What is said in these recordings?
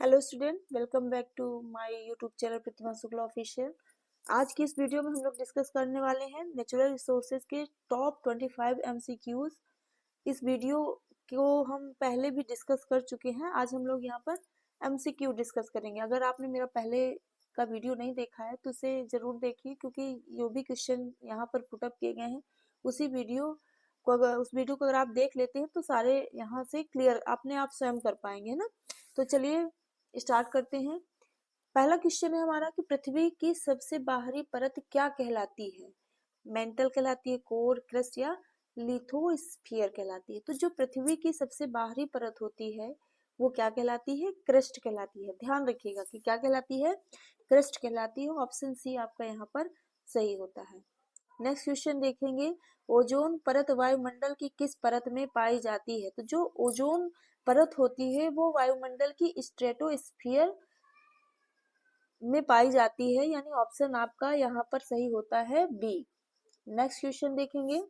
Hello student, welcome back to my YouTube channel Pratima Shukla official. आज की इस वीडियो में हम लोग डिस्कस करने वाले हैं नेचुरल रिसोर्सेज के टॉप 25 एमसीक्यूज। इस वीडियो को हम पहले भी डिस्कस कर चुके हैं। आज हम लोग यहाँ पर एमसीक्यू डिस्कस करेंगे। अगर आपने मेरा पहले का वीडियो नहीं देखा है तो उसे जरूर देखिए, क्योंकि जो भी क्वेश्चन यहाँ पर पुटअप किए गए हैं उसी वीडियो को उस वीडियो को अगर आप देख लेते हैं तो सारे यहाँ से क्लियर अपने आप स्वयं कर पाएंगे ना। तो चलिए स्टार्ट करते हैं। पहला क्वेश्चन है हमारा कि पृथ्वी की सबसे बाहरी परत क्या कहलाती है? मेंटल कहलाती है, कोर, क्रस्ट या लिथोस्फीयर कहलाती है? तो जो पृथ्वी की सबसे बाहरी परत होती है वो क्या कहलाती है? क्रस्ट कहलाती है। ध्यान रखिएगा कि क्या कहलाती है? क्रस्ट कहलाती है। ऑप्शन सी आपका यहाँ पर सही होता है। नेक्स्ट क्वेश्चन देखेंगे, ओजोन परत वायुमंडल की किस परत में पाई जाती है? तो जो ओजोन परत होती है वो वायुमंडल की स्ट्रेटोस्फीयर में पाई जाती है, यानी ऑप्शन आपका यहाँ पर सही होता है बी। नेक्स्ट क्वेश्चन देखेंगे,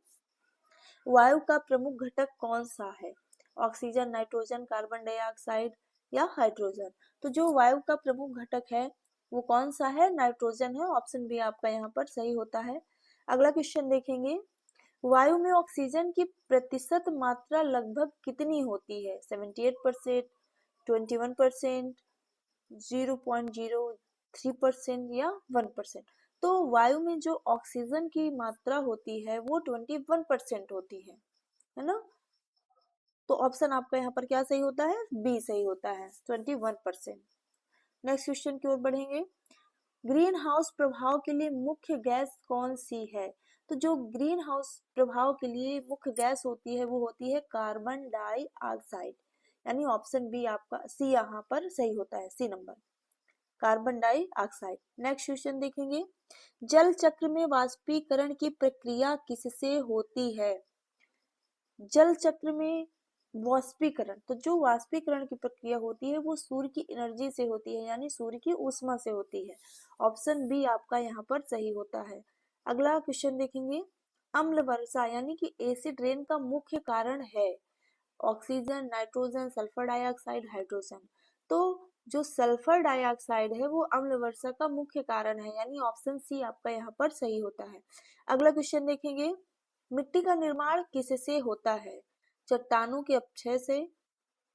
वायु का प्रमुख घटक कौन सा है? ऑक्सीजन, नाइट्रोजन, कार्बन डाइऑक्साइड या हाइड्रोजन? तो जो वायु का प्रमुख घटक है वो कौन सा है? नाइट्रोजन है। ऑप्शन बी आपका यहाँ पर सही होता है। अगला क्वेश्चन देखेंगे, वायु में ऑक्सीजन की प्रतिशत मात्रा लगभग कितनी होती है? 78%, 21%, 0.03% या 1%? तो वायु में जो ऑक्सीजन की मात्रा होती है वो 21% होती है ना। तो ऑप्शन आपका यहाँ पर क्या सही होता है? बी सही होता है, 21%। नेक्स्ट क्वेश्चन की ओर बढ़ेंगे, ग्रीन हाउस प्रभाव के लिए मुख्य गैस कौन सी है? तो जो ग्रीन हाउस प्रभाव के लिए मुख्य गैस होती है वो होती है कार्बन डाइऑक्साइड, यानी ऑप्शन बी आपका सी यहाँ पर सही होता है, C number, carbon dioxide. Next question देखेंगे, जल चक्र में वाष्पीकरण की प्रक्रिया किससे होती है? जल चक्र में वाष्पीकरण, तो जो वाष्पीकरण की प्रक्रिया होती है वो सूर्य की एनर्जी से होती है, यानी सूर्य की ऊष्मा से होती है। ऑप्शन बी आपका यहाँ पर सही होता है। अगला क्वेश्चन देखेंगे, अम्ल वर्षा यानी कि एसिड रेन का मुख्य कारण है? Oxygen, nitrogen, sulphur dioxide, hydrogen? तो जो सल्फर डाइऑक्साइड है वो अम्ल वर्षा का मुख्य कारण है, यानी ऑप्शन सी आपका यहाँ पर सही होता है। अगला क्वेश्चन देखेंगे, मिट्टी का निर्माण किससे होता है? चट्टानों के अपक्षय से,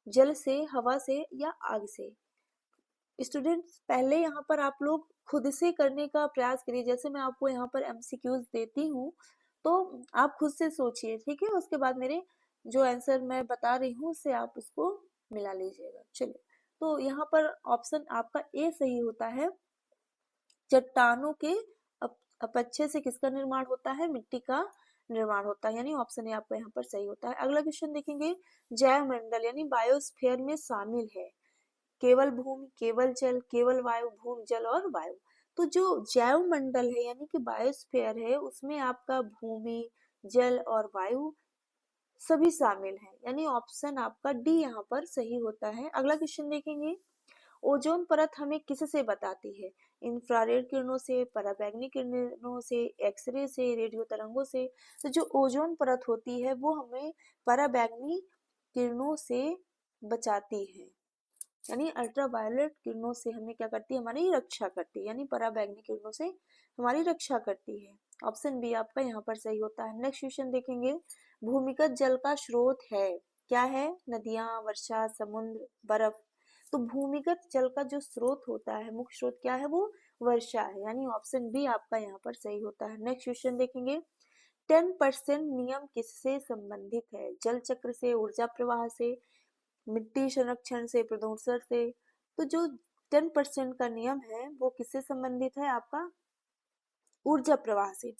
जल से, हवा से या आग से? स्टूडेंट्स, पहले यहाँ पर आप लोग खुद से करने का प्रयास करिए। जैसे मैं आपको यहाँ पर एमसीक्यूज देती हूँ तो आप खुद से सोचिए, ठीक है? उसके बाद मेरे जो आंसर मैं बता रही हूँ उससे आप उसको मिला लीजिएगा। चलिए, तो यहाँ पर ऑप्शन आपका ए सही होता है। चट्टानों के अपक्षय से किसका निर्माण होता है? मिट्टी का निर्माण होता है, यानी ऑप्शन ए आपका यहाँ पर सही होता है। अगला क्वेश्चन देखेंगे, जैव मंडल यानी बायोस्फीयर में शामिल है केवल भूमि, केवल जल, केवल वायु, भूमि, जल और वायु? तो जो जैव मंडल है यानी कि बायोस्फीयर है उसमें आपका भूमि, जल और वायु सभी शामिल हैं, यानी ऑप्शन आपका डी यहाँ पर सही होता है। अगला क्वेश्चन देखेंगे, ओजोन परत हमें किससे बताती है? इंफ्रारेड किरणों से, पराबैंगनी किरणों से, एक्सरे से, रेडियो तरंगों से? तो जो ओजोन परत होती है वो हमें पराबैंगनी किरणों से बचाती है, यानी अल्ट्रावायलेट किरणों से हमें क्या करती है? हमारी रक्षा करती है, यानी पराबैंगनी किरणों से हमारी रक्षा करती है। ऑप्शन बी आपका यहाँ पर सही होता है। नेक्स्ट क्वेश्चन देखेंगे, भूमिगत जल का स्रोत है क्या है? नदियां, वर्षा, समुद्र, बर्फ? तो भूमिगत जल का जो स्रोत होता है, मुख्य स्रोत क्या है? वो वर्षा है, यानी ऑप्शन बी आपका यहाँ पर सही होता है। नेक्स्ट क्वेश्चन देखेंगे, 10% नियम किससे संबंधित है? जल चक्र से, ऊर्जा प्रवाह से, मिट्टी संरक्षण से, प्रदूषण से? तो जो 10% का नियम है वो किससे संबंधित है? आपका ऊर्जा प्रवाह से।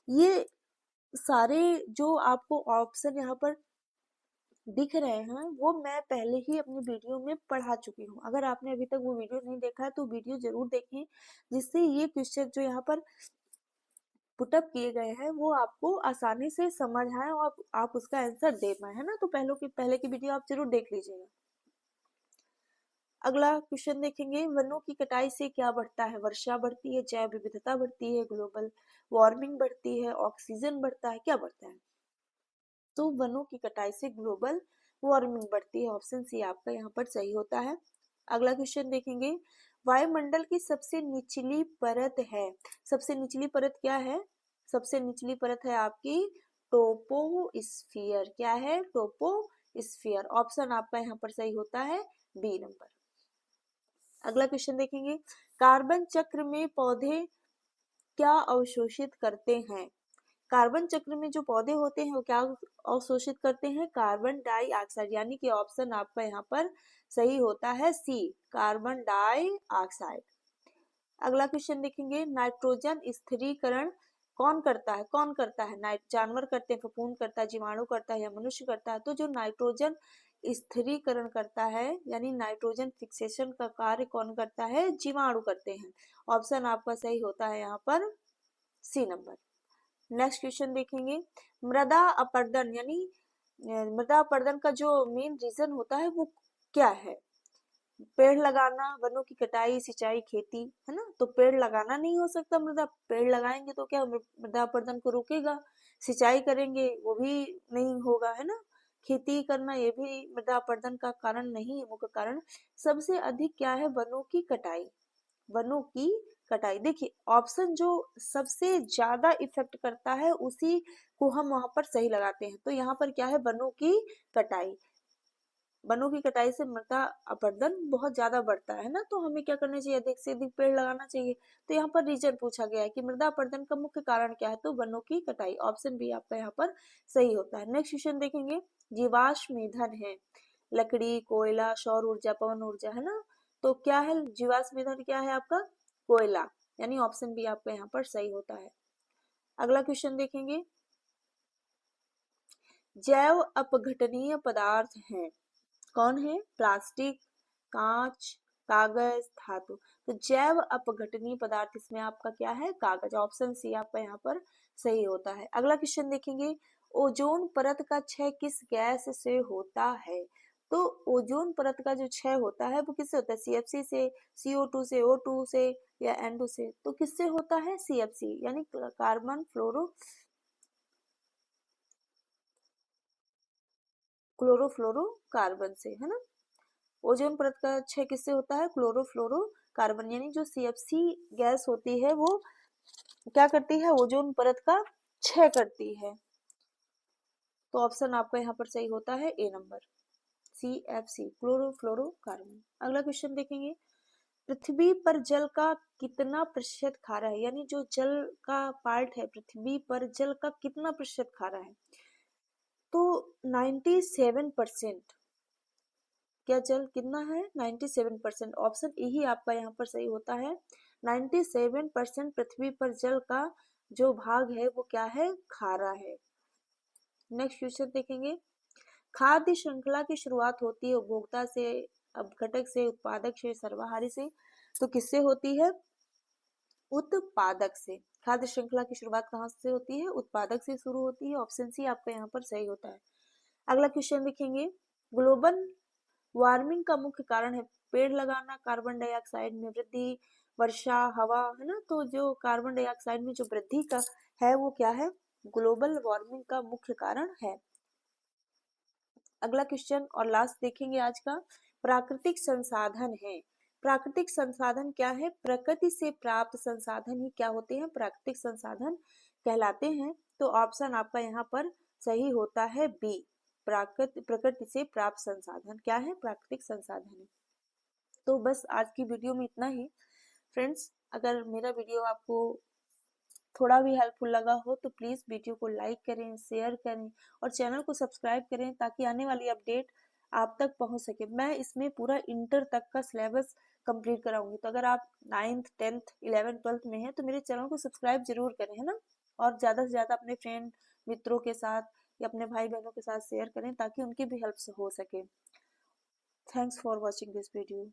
ये सारे जो आपको ऑप्शन यहाँ पर दिख रहे हैं वो मैं पहले ही अपनी वीडियो में पढ़ा चुकी हूँ। अगर आपने अभी तक वो वीडियो नहीं देखा है तो वीडियो जरूर देखें, जिससे ये क्वेश्चन जो यहाँ पर पुटअप किए गए हैं वो आपको आसानी से समझ आए और आप उसका आंसर दे पाए, है ना। तो पहले की वीडियो आप जरूर देख लीजिएगा। अगला क्वेश्चन देखेंगे, वनों की कटाई से क्या बढ़ता है? वर्षा बढ़ती है, जैव विविधता बढ़ती है, ग्लोबल वार्मिंग बढ़ती है, ऑक्सीजन बढ़ता है, क्या बढ़ता है? तो वनों की कटाई से ग्लोबल वार्मिंग बढ़ती है। ऑप्शन सी आपका यहाँ पर सही होता है। अगला क्वेश्चन देखेंगे, वायुमंडल की सबसे निचली परत है, सबसे निचली परत क्या है? सबसे निचली परत है आपकी टोपोस्फियर। क्या है? टोपोस्फियर। ऑप्शन आपका यहाँ पर सही होता है बी नंबर। अगला क्वेश्चन देखेंगे, कार्बन चक्र में पौधे क्या अवशोषित करते हैं? कार्बन चक्र में जो पौधे होते हैं वो क्या अवशोषित करते हैं? Carbon dioxide. यानी कि ऑप्शन आपका यहाँ पर सही होता है सी, कार्बन डाइऑक्साइड। अगला क्वेश्चन देखेंगे, नाइट्रोजन स्थिरीकरण कौन करता है? कौन करता है? जानवर करते हैं, फफूंद करता है, जीवाणु करता है या मनुष्य करता है? तो जो नाइट्रोजन स्थिरीकरण करता है यानी नाइट्रोजन फिक्सेशन का कार्य कौन करता है? जीवाणु करते हैं। ऑप्शन आपका सही होता है यहाँ पर सी नंबर। नेक्स्ट क्वेश्चन देखेंगे, मृदा अपरदन यानी मृदा अपरदन का जो मेन रीजन होता है वो क्या है? पेड़ लगाना, वनों की कटाई, सिंचाई, खेती, है ना? तो पेड़ लगाना नहीं हो सकता मृदा, पेड़ लगाएंगे तो क्या मृदा अपरदन को रोकेगा? सिंचाई करेंगे वो भी नहीं होगा, है ना? खेती करना ये भी मृदा अपरदन का कारण नहीं है, मुख्य कारण। सबसे अधिक क्या है? वनों की कटाई, वनों की कटाई। देखिए ऑप्शन जो सबसे ज्यादा इफेक्ट करता है उसी को हम वहां पर सही लगाते हैं। तो यहाँ पर क्या है? वनों की कटाई। वनों की कटाई से मृदा अपरदन बहुत ज्यादा बढ़ता है ना, तो हमें क्या करना चाहिए? अधिक से अधिक पेड़ लगाना चाहिए। तो यहाँ पर रीजन पूछा गया है कि मृदा अपरदन का मुख्य कारण क्या है? तो वनों की कटाई। ऑप्शन बी आपका यहाँ पर सही होता है। नेक्स्ट क्वेश्चन देखेंगे, जीवाश्म ईंधन है लकड़ी, कोयला, सौर ऊर्जा, पवन ऊर्जा, है ना? तो क्या है जीवाश्म ईंधन? क्या है आपका? कोयला। यानी ऑप्शन बी आपका यहाँ पर सही होता है। अगला क्वेश्चन देखेंगे, जैव अपघटनीय पदार्थ हैं कौन है? प्लास्टिक, कांच, कागज, धातु। तो जैव अपघटनीय पदार्थ इसमें आपका क्या है? कागज। ऑप्शन सी आपका यहाँ पर सही होता है। अगला क्वेश्चन देखेंगे, ओजोन परत का क्षय किस गैस से होता है? तो ओजोन परत का जो क्षय होता है वो किससे होता है? सीएफसी से, CO2 से, O2 से या N2 से? तो किससे होता है? सीएफसी यानी कार्बन क्लोरोफ्लोरोकार्बन से, है ना? ओजोन परत का क्षय किससे होता है? क्लोरोफ्लोरोकार्बन। यानी जो सीएफसी गैस होती है वो क्या करती है? ओजोन परत का क्षय करती है। तो ऑप्शन आपका यहाँ पर सही होता है ए नंबर, CFC, क्लोरोफ्लोरोकार्बन। अगला क्वेश्चन देखेंगे, पृथ्वी पर जल का कितना प्रतिशत खारा है? यानी जो जल का पार्ट है पृथ्वी पर जल का कितना प्रतिशत खारा है? तो 97%। क्या जल कितना है? 97%। ऑप्शन ए ही आपका यहाँ पर सही होता है। 97% पृथ्वी पर जल का जो भाग है वो क्या है? खारा है। नेक्स्ट क्वेश्चन देखेंगे, खाद्य श्रृंखला की शुरुआत होती है उपभोक्ता से, अपघटक से, उत्पादक से, सर्वहारी से? तो किससे होती है? उत्पादक से। खाद्य श्रृंखला की शुरुआत कहाँ से होती है? उत्पादक से शुरू होती है। ऑप्शन सी आपका यहाँ पर सही होता है। अगला क्वेश्चन देखेंगे, ग्लोबल वार्मिंग का मुख्य कारण है पेड़ लगाना, कार्बन डाइऑक्साइड में वृद्धि, वर्षा, हवा, है ना? तो जो कार्बन डाइऑक्साइड में जो वृद्धि का है वो क्या है? ग्लोबल वार्मिंग का मुख्य कारण है। अगला क्वेश्चन और लास्ट देखेंगे आज का, प्राकृतिक संसाधन है। प्राकृतिक संसाधन क्या है? प्रकृति से प्राप्त संसाधन ही क्या होते हैं? प्राकृतिक संसाधन कहलाते हैं। तो ऑप्शन आपका यहाँ पर सही होता है बी, प्रकृति से प्राप्त संसाधन क्या है? प्राकृतिक संसाधन है। तो बस आज की वीडियो में इतना ही फ्रेंड्स। अगर मेरा वीडियो आपको थोड़ा भी हेल्पफुल लगा हो तो प्लीज वीडियो को लाइक करें, शेयर करें और चैनल को सब्सक्राइब करें ताकि आने वाली अपडेट आप तक पहुंच सके। मैं इसमें पूरा इंटर तक का सिलेबस कंप्लीट कराऊंगी। तो अगर आप 9th 10th 11th 12th में हैं तो मेरे चैनल को सब्सक्राइब जरूर करें, है ना? और ज्यादा से ज्यादा अपने फ्रेंड मित्रों के साथ या अपने भाई बहनों के साथ शेयर करें ताकि उनकी भी हेल्प हो सके। Thanks for watching this video.